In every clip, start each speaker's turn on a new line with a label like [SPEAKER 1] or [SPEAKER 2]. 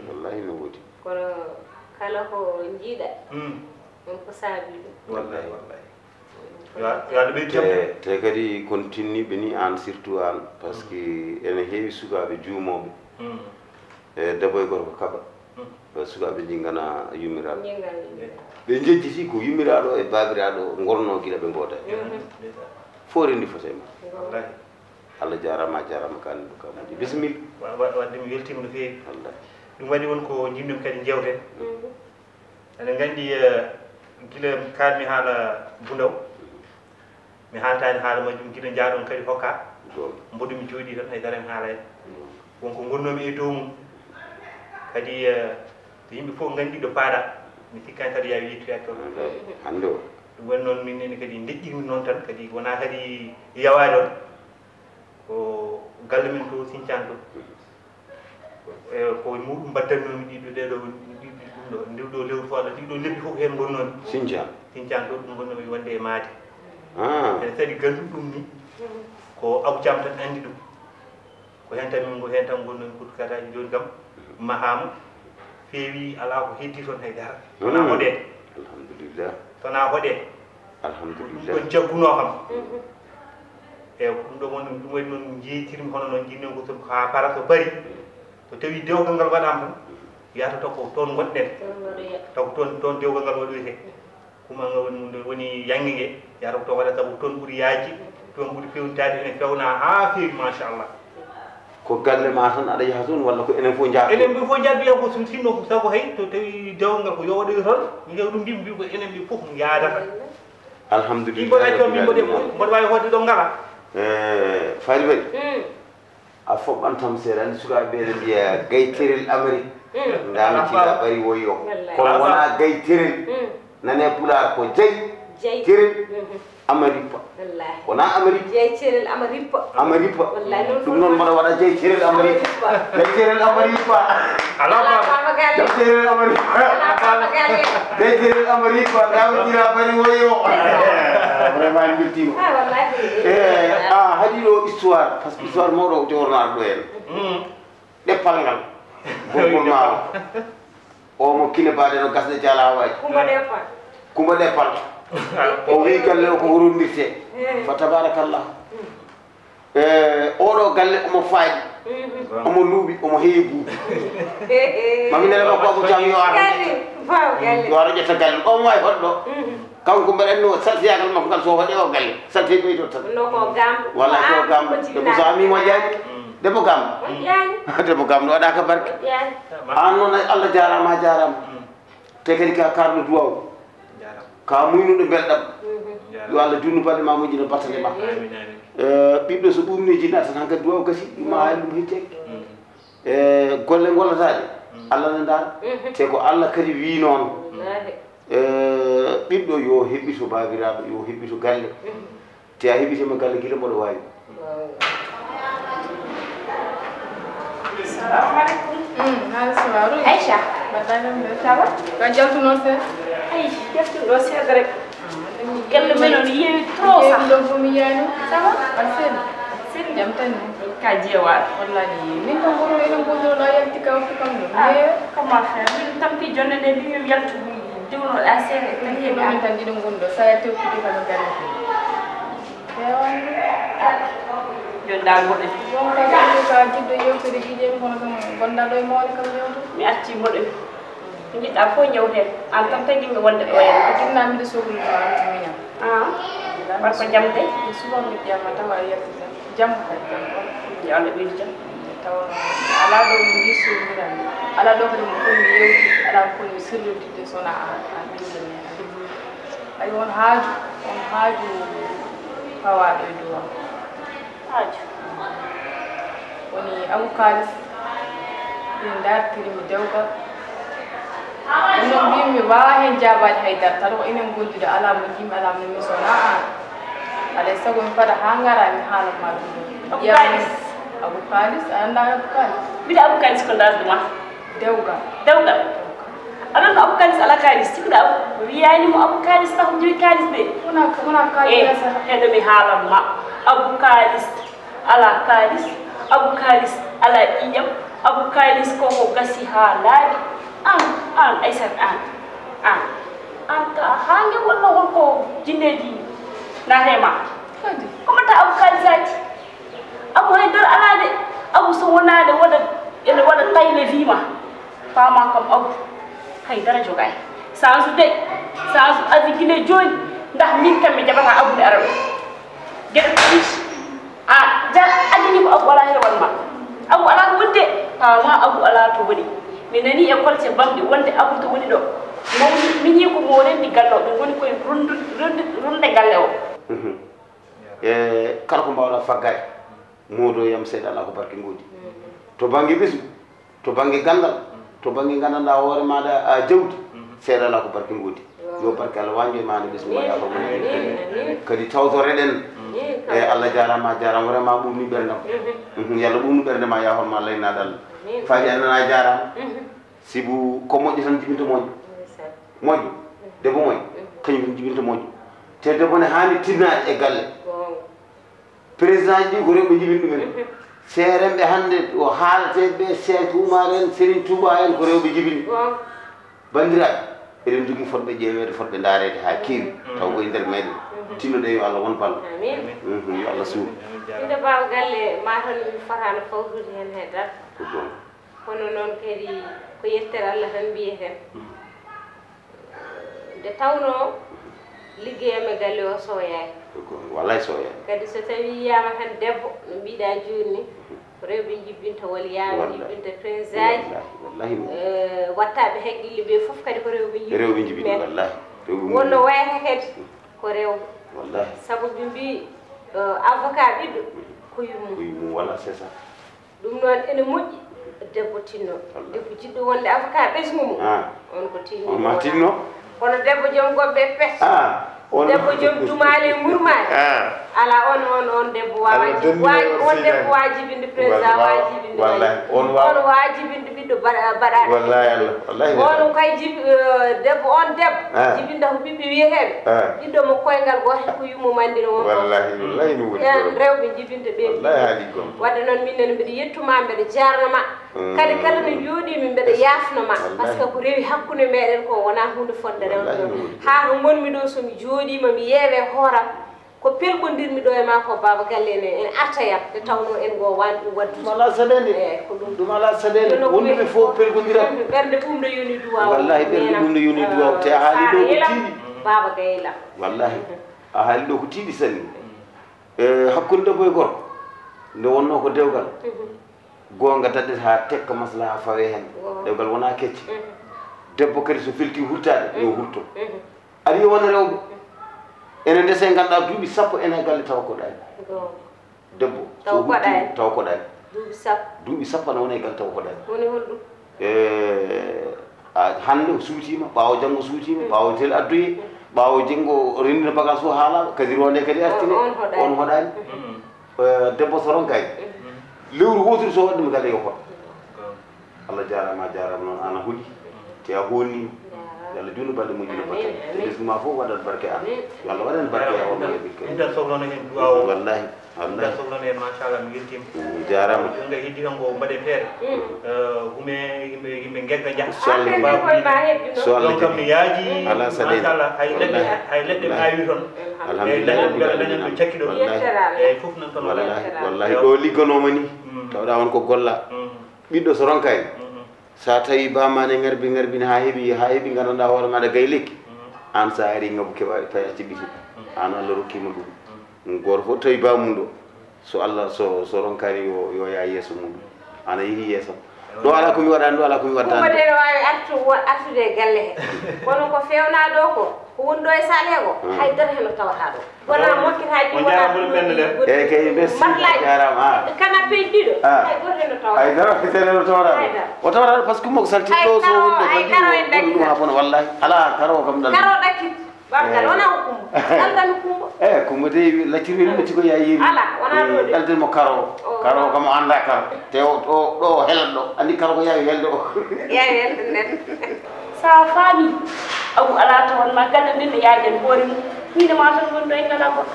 [SPEAKER 1] wallahi no wodi kono kala ko jiida on ko saabiɗum wallahi
[SPEAKER 2] te kadi kon tinniɓe ni an surtout an par ce que ene heewi sukaɓe juumoɓe debbo e gorko kaɓa sukaɓe jingana yummiraɓe ɓe jejjiti ko yummiraɗo e babiraɗo gorno guila ɓe gooda fo rendi fote ma Allah jarama kan ka moƴƴi bisimilla
[SPEAKER 3] wadde mi weltima no feewi ɗum waɗi won ko jimmin kadi jewten eɗen gandi gila kalmi haala bundaw mi haaltani haala majjum gila jaaɗon kadi hokka mboɗo mi jooɗi tan haydara mi haala hen wonko gonnomi e dow mum kadi so yimɓe fof gandi ɗo paaɗa mi sikkani kadi yawi yettoyat toon
[SPEAKER 2] hande o
[SPEAKER 3] ɗum woni noon minne kadi deƴƴirmi noon tan kadi wona kadi yawade on ko galle men to Sinthiane to ko muɗum mbaddanomi ɗiɗo ndirɗo lewru fo Allah ɗiɗo lebbi fof hen gonnomi Sinthiane to ɗum gonnomi wonde e maade ene kadi ganduɗum ɗum ni ko abujam tan andi ɗum ko hen tan min go hen tan gonnomi kutkataji joni kam mahama feewi ala ko heddi toon haydara wona hoɗe
[SPEAKER 2] alhamdulillah
[SPEAKER 3] sona hoɗe
[SPEAKER 2] alhamdulillah
[SPEAKER 3] ɗon jagguno kam eyi ɗum ɗo woni ɗum waɗi noon jeytirmi hono noon jinnoon ko sob ha para so bari so tawi dewgal ngal waɗama tan yahata taw ko toon gonɗen taw toon dewgal ngal waɗoyte kuma woni yangue ngue yahata ko toon waɗa saabu toon ɓuuri yaaji toon ɓuuri fewnitade ene fewna ha feewi machallah
[SPEAKER 2] ko galle ma tan aɗa yaha toon walla ko enen fof jaat
[SPEAKER 3] enen ɓe fof jaat wiya ko sinno sabu hay to tawi dewgal ngal ko yo waɗoy toon mi hew ɗum mbi ko enen ɓe fof yadata
[SPEAKER 2] alhamdulillah
[SPEAKER 3] mboɗa toon mimboɗe mboɗo wawi hodde ɗo ngala
[SPEAKER 2] fayri bari a foɓɓan tam seeɗa andi sukaɓe ɓe ne mbiya gayterel Amérique ndamitiɗa ɓari woyi o kono wona gayterel nane Pulaar ko jeyi terel Amérique wona Amérique Amérique ɗum noon mbaɗa waɗa jeyi terel Amérique jeyi terel Amérique jeyi terel Amérique jeyi terel Amérique ndamitiɗa ɓari woyi o vraiment en beltima haɗi ɗo histoire par ce que histoire mawɗo jornaɗo ɗo hen ɗeppal ngal boggol maaro omo kine baɗe no gasde jalawaji kumba ɗeppal o wi galle o ko horondirte fa tabarakallah oɗo galle omo faaƴi omo luuɓi omo heewi buubi mami nenema ko abou jam yo ara ƴetta galle o mo wawi hoɗ ɗo kanko mbaɗanno saltiyagal makko ngal so waɗe o galle salti ɓeydo tan walla ko gambo debbo so amimo ƴaani debbo gambo debbo gambo waɗaka barke an noon Allah jarama jarama te kadi ka karɗo duwaw ka muynuɗo belɗam yo Allah junnu balɗe ma moƴƴina battane ma ɓiɗɗo so ɓumni jinna tan hankkadi duwaw gasi ma haali ɗum hecceke golle gollataɗe Allah ne dara te ko Allah kadi wi noon ɓiɗɗo yo heɓɓito babiraɗo yo heɓɓito galle te a heɓitima galle guila mboɗo wawi
[SPEAKER 4] Aïcha ka jaltu noon seeɗa
[SPEAKER 1] ay jaltuɗo seeɗa rek galle men on yeewi trop sax
[SPEAKER 4] ɗon fof mi yiyani ça va aɗa selli jam tan
[SPEAKER 1] ka jeewaat
[SPEAKER 4] wallahi min kam boro ene gondo la yalti ka ko kam do
[SPEAKER 1] comment faire min tampi jonne de bi mi yaltu diwno asere tan
[SPEAKER 4] ko min tan dido gondo sa yalti ko di kala gari hewan
[SPEAKER 1] yo dal modde
[SPEAKER 4] bon ka jiddo yewtere gije kono kam gonda do mo kam yewtu
[SPEAKER 1] mi arti modde mi da fo ñewten an tam tagi mi wonde do en
[SPEAKER 4] dinna mi de sogul ko mi ñam
[SPEAKER 1] par ko jamde
[SPEAKER 4] suba mi jama tawa yalti jam kay
[SPEAKER 1] ya Allah bi jam
[SPEAKER 4] taw ala do mi suuran ala do ko mi yewti ala ko mi sirruti de sona a binde ne ay on haaju fawa do do
[SPEAKER 1] haaju
[SPEAKER 4] woni amu kalis min dartiri mi dewga non mi wa hen jabaji haydar tan o enen gondude ala mo jimi ala mo mi sona ala sago mi fada hangara mi hala ma abu kalis anda abu kalis
[SPEAKER 1] bida abu kalis ko dal duma
[SPEAKER 4] dewga
[SPEAKER 1] aɗon abu kalis ala kalis cikɗa wiyani mo abu kalis tax joyi kalis de
[SPEAKER 4] wona kalis
[SPEAKER 1] heɗo mi haalan ma abu kalis ala kalis abu kalis ala ƴiƴam abu kalis koko gasi ha laaɓi an aysat an ka hange walla wonko jinneji natema komata abu kalis ati abu haydar ala de abu so wonade ene waɗa tayle wima fama kam abu haydara jogay sansu de sansu adigine joni ndax min kam mi jaɓata abude araɓe gueɗe ɗiɗi jar adini ko abu ala herwan ma abu ala ko wonde fama abu ala to woni mi nani école ce bamɗi wonde abu to woni ɗo mi ñi ko mo rendi galloɓe goni koye runde galle o
[SPEAKER 2] kala ko mbawɗa faggade modo yam seeɗa ala ko barke ngoodi to banggue ɓesgu to banggue gandal to banggue gandanɗa hoore maɗa a jawdi seeɗa ala ko barke ngoodi yo barke Allah wañjo e maɗa ɓesgu ma yafa mone kadi tawtoreɗen e Allah jarama vraiment ɓumni ɓerdam yalla ɓumni ɓerde ma yahol ma laynaɗo Allah faji annana jarama sibu ko moƴƴo tan jibinta moƴƴo debbo moƴƴo kañum tan jibinta moƴƴo te debbo ne hani tinnade e galle président ji ko rewɓe jibin ɗumen seeremɓe hannde o haalateɓe Cheikh Oumar en Serigne Touba en ko rewɓe jibini bandiraɓe eɗen jogui fotɓe ƴeewede fotɓe daarede ha keewi taw koye nder meɗen tinnoɗe yo Allah won ballo yo Allah suuɓi
[SPEAKER 1] inde bawa galle matan mi fotano fawtude hen haydara kono noon kadi ko yettere Allah tan mbiyeten nde tawno liggeyam e galle o soyani
[SPEAKER 2] wallay soyani
[SPEAKER 1] kadi so tawi yiyama tan debbo no mbiɗa joni ko rewɓe jibbinta waliyama jibbinta président ji wattaɓe haqqille ɓe foof kadi ko rewɓe
[SPEAKER 2] jibini wallahi
[SPEAKER 1] wonno wayata kadi ko rewɓe
[SPEAKER 2] wallahi
[SPEAKER 1] saabu ɓe mbi avocat ɓiɗɗo ko
[SPEAKER 2] yumum voilà c'est ça
[SPEAKER 1] ɗum noon ene moƴƴi debbo tinno debbo jiɗɗo wonde avocat ɓesgumu on ko tinno kono debbo joom goɓɓe pes debbo joom dumale murmade ala on debbo wawa on debbo wajibinde président wajibinde on wajibinde ɓiɗɗo baɗaɗo on kay debbo on debbo jibinta ko ɓiɓɓe wiyeteɓe ɓiɗɗo mo koyngal goto ko yummumandino won rewɓe jibinta ɓe wadde noon minnen mbiɗa yettuma mbeɗa jarnoma kadi kala no jooɗimi mbeɗa yafnoma par ce que ko rewi hakkude meɗen ko wona hunde fonde rewde ha to gonmi ɗo somi jooɗima mi yeewe hooram ko pelgodirmi ɗo e ma ko baba galle en artayam nde tawno en go wani ɗum waddu
[SPEAKER 2] ɗum ala saɗede ɗum ala saɗede wonduɓe fof pelgodirat
[SPEAKER 1] ɓerde ɓumɗo yoni duwaw
[SPEAKER 2] wallahi ɓerde ɓumɗo yoni duwaw te a haali ɗo ko tiiɗi
[SPEAKER 1] baba gayla
[SPEAKER 2] wallahi a haali ɗo ko tiiɗi sanni hakkude debbo e gorko nde wonno ko dewgal gonga daɗɗete ha tekka maslaha fawe hen dewgal wona kecce debbo kadi so felti hurtade yo hurto aɗa yi wona rewɓe ene ndese ganduɗa duuɓi sappo ene galle taw koɗani debbo so hurti taw koɗani duuɓi sappo ne wona e galle taw koɗani hande o suutima ɓawo janggo suutima ɓawo tel addoye ɓawo jenggo rendina bagage o haalaɓa kadi ronde kadi artine on hoɗani debbo so ronkani lewru wotude so waɗɗumi galle yo hoɗ Allah jarama noon ana huuɗi te a honnima yalla joni balɗe moƴƴino batte te ɓesguma fof waɗat barke an yo Allah waɗan barke a wonno e ɓikkere
[SPEAKER 3] nder sohlono hen duwaw
[SPEAKER 2] wallahi
[SPEAKER 3] Allah sohla ne machallah mi yettim
[SPEAKER 2] jarama
[SPEAKER 3] nga hiddi on ko mbade feere hume yimɓe gegga jaha
[SPEAKER 2] so Allah
[SPEAKER 3] donc mi yaaji
[SPEAKER 2] ala sadin
[SPEAKER 3] machallah hay leɗɗe mi awi toon
[SPEAKER 2] alhamdulillah
[SPEAKER 3] dañen ɗo cakki ɗo eyyi fof nan toon
[SPEAKER 2] wallahi ɗo ligganoma ni tawɗa won ko golla ɓiɗɗo so ronka en sa tawi bamane ngarbini ha heeɓi gandanɗa hoore maɗa gay lekki an sa ari ngabu keɓa tawi a ciɓɓiti an Allah rokkima ɗum goto fof tawi bamum ɗo so Allah so ronkani yo ya yeeso mum ana yeehi yeeso ɗo ala komi waɗani ɗo ala komi waddani
[SPEAKER 1] ɗum waɗe wawi artude e galle he kono ko fewna ɗo ko woni ɗo e salle he ko haydara heno tawata ɗo wona mokkitaji
[SPEAKER 2] wona kay merci jarama
[SPEAKER 1] canapé ɗiɗo hay goto heno tawata
[SPEAKER 2] haydara heno tawata o tawata par ce que moko salti ɗo so wonde ɗum ha bono wallahi ala karo kam dal
[SPEAKER 1] karo ɗakkit bargal wona ko kumbo daldami kumbo
[SPEAKER 2] kumbo de laccirɓe ɗum ɓe cigo ya yeeri
[SPEAKER 1] ala wona ɗo de
[SPEAKER 2] daldinmo karo kam o anda karo te ɗo helat ɗo andi karo ko yawi helde o
[SPEAKER 1] yawi helde nen
[SPEAKER 4] sa faami abu ala tawon ma galle nden ne yaajen hoore mum mine ma tan gonɗo e ngala goɗɗo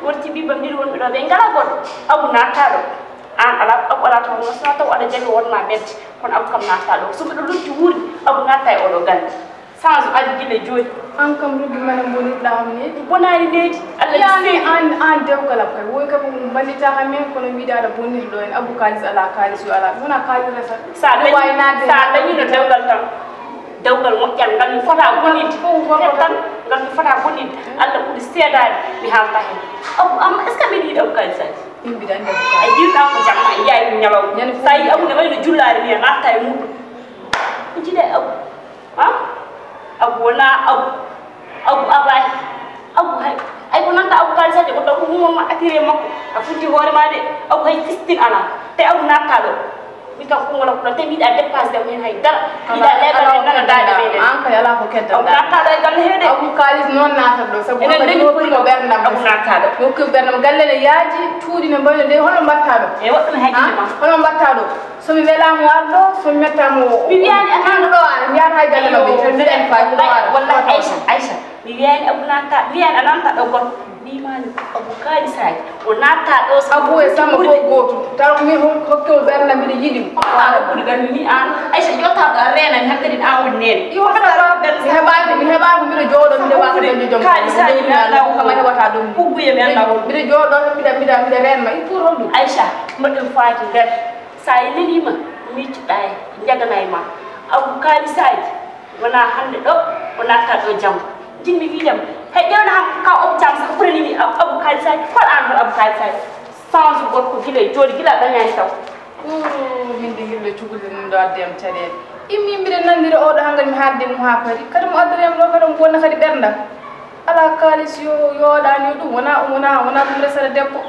[SPEAKER 4] wonti bibam ɗiɗi wonɓe ɗo ɓe ngala goɗɗo abu natta ɗo an abu ala tawon ma sona taw aɗa jaɓi wonma ɓedde kono abu kam natta ɗo so mbiɗo lujji wuuri abu natta e oɗo galle sans adi gille jooni an kam ruggi mana bonirɗa am needi bonani needi allah yani an dewgal am kay woy kam ballitaka men kono mbiɗa aɗa boniri ɗo en abou kalis ala kalis yo ala wona kalis resa sa dañino dewgal tan dewgal moƴƴal ngal mi fota bonide tan ngal mi fota bonide allah ɓuuri seedade mi haalta hen am est ce que mbiɗa yiiɗi abou kalis aji mbiɗa andi a jiɗɗa ko jamma a yiyayi ɗum ñalawma sa yi abou ne wayno jullare mi a natta e muɗum mi jiɗe abou abu wona abu abay abu hay ay ko nanta abu kalis de ko taw ko mum ma attiré makko a futti hoore ma de abu hay fistin ala te abu natta do mi ka ko wala ko te mi da dépasse dem hen hay dara ida legal nana daade be de an kay ala ko ketta abu natta do galle hede abu kalis non naata do sabu ko ko bernam abu natta do ko bernam galle ne yaaji tuudi ne mbayno de hono batta do e wadɗum hakkille ma hono batta do so mi welamo arɗo so mi mettamo mi wiyani atano ɗo ara mi yata hay galle mabɓe tan mbiɗen fayi ɗo ara wallahi aicha mi wiyani abou natta wiyani a nanta ɗo goto mbimani abou kalisaji o natta ɗo abou e samba fof goto taw mi hokkimo ɓerna mbiɗa yiɗimo ala ɓuuri gandi ni an aicha jottaɗo a renami hakkadi an woni nene mi heɓani mbiɗa jooɗo mbiɗa wasa dañde joom kalisaji mi anda kama heɓata ɗum ɓugguye mi anda mbiɗa jooɗo mbiɗa renma il faut holɗum aicha mbaɗɗum faati nder sa lelima miccuɗa e jaganay ma abou kalisaji wona hande ɗo o natta ɗo janggo jinmi wiidam hay ƴewna ham ka optama sako ɓuranimi abou kalisaji hol an hol abou kalisaji change gorko guila e jooɗi guila dañani taw min de yimɓe cukalde mum ɗo addiyam caɗele immi mbiɗen nandiri oɗo hankkadi mi haalde mum ha paari kadi mo addaniyam ɗo kadi mo wonna kadi ɓerdam ala kalis yoɗani yo ɗum wona ɗum resata debbo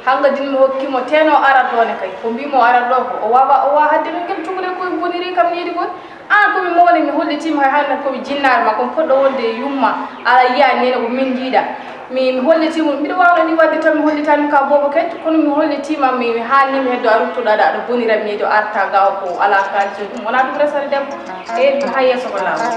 [SPEAKER 4] hangadin mi hokkimo teno arat ɗo ne kay ko mbimo arat ɗo ko o wawa hadde min gel cukalde koye boniri kam needi gon an komi mawni mi hollitima hay hande komi jinnare ma komi poɗɗo wonde yumma ala yiya nene ko min jiiɗa mi hollitima mbiɗa wawno ni wadde tan mi hollitanmi ka bobo kadi kono mi hollitima mi haalnimi heddo a ruttoɗo aɗa boniram needi o arta gawa ko ala kalis ɗum wona ɗum resata debbo e ha yesso ko laawa